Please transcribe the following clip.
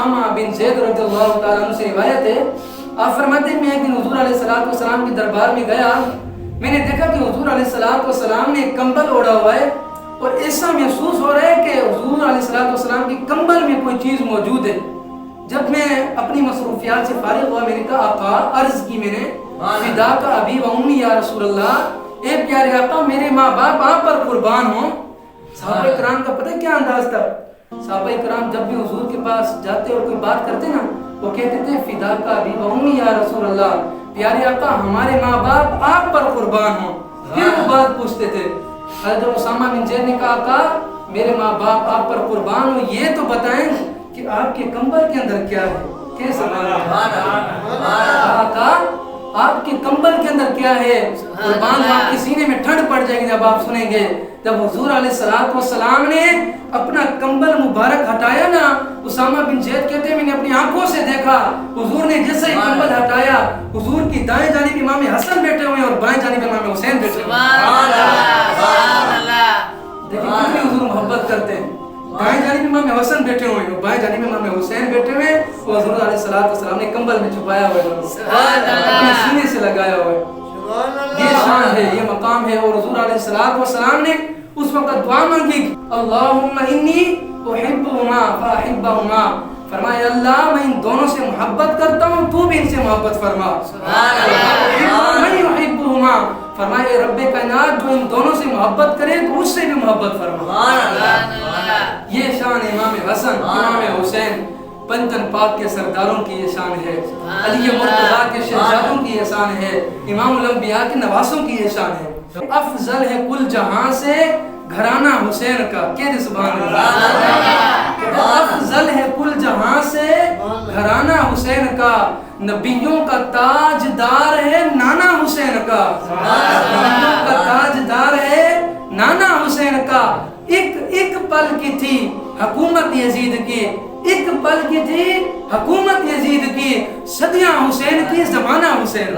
اسامہ بن زید رضی اللہ تعالیٰ عنہ سے روایت ہے، آپ فرماتے ہیں میں ایک دن حضور علیہ السلام کے دربار میں گیا، میں نے دیکھا کہ حضور علیہ السلام نے کمبل اوڑھا ہوا ہے اور ایسا محسوس ہو رہا ہے کہ حضور علیہ السلام کی کمبل میں کوئی چیز موجود ہے۔ جب میں اپنی مصروفیات سے فارغ ہوا میں نے کہا آقا، عرض کی میں نے فداک ابی و امی یا رسول اللہ، اے پیارے آقا میرے ماں باپ آپ پر قربان ہوں۔ صحابہ کرام کا پتہ کیا انداز تھا؟ صحابہ کرام جب بھی حضور کے پاس جاتے اور کوئی بات کرتے نا، وہ کہتے تھے فداک ابی و امی یا رسول اللہ، پیارے آقا ہمارے ماں باپ آپ پر قربان ہوں۔ پھر وہ بات پوچھتے تھے۔ حضرت اسامہ بن زید نے کہا آقا میرے ماں باپ آپ پر قربان ہوں، یہ تو بتائیں کہ آپ کے کمبل کے اندر کیا ہے؟ کیسا آقا آپ کے کمبل کے اندر کیا ہے؟ قربان آپ کے سینے میں ٹھنڈ پڑ جائے گی جب آپ سنیں گے۔ جب حضور علیہ السلام نے اپنا کمبل مبارک ہٹایا نا، اسامہ بن زید کہتے ہیں میں نے اپنی آنکھوں سے دیکھا حضور نے جیسے ہی کمبل ہٹایا، حضور کی دائیں جانب امام حسن بیٹھے ہوئے اور بائیں جانب امام حسین بیٹھے ہوئے۔ دیکھیں کتنی حضور محبت کرتے ہیں۔ دائیں جانب امام حسن بیٹھے ہوئے اور بائیں جانب امام حسین بیٹھے ہوئے، اور حضور علیہ السلام نے کمبل میں چھپایا ہوا ہے، اپنے سینے سے لگایا ہوا ہے۔ یہ شان ہے، یہ مقام ہے۔ اور حضور علیہ السلام نے اس وقت دعا مانگی، اللہم انی احبہما فاحبہما، فرمایا اللہ میں ان دونوں سے محبت کرتا ہوں، تو بھی ان سے محبت فرما۔ میں احبہما، فرمایا رب کائنات جو ان دونوں سے محبت کرے تو اس سے بھی محبت فرما۔ یہ شان امام حسن امام حسین پنجن پاک کے سرداروں کی یہ شان ہے، علی مرتضیٰ کے شہزادوں کی یہ شان ہے، امام الانبیاء کے نواسوں کی یہ شان ہے۔ افضل ہے کل جہاں سے گھرانہ حسین کا، کہہ دے سبحان اللہ۔ افضل ہے کل جہاں سے گھرانہ حسین کا، نبیوں کا تاجدار ہے نانا حسین کا، نبیوں کا تاجدار ہے نانا حسین کا۔ ایک پل کی تھی حکومت یزید کی، ایک پل کی تھی حکومت یزید کی، صدیاں حسین کی زمانہ حسین۔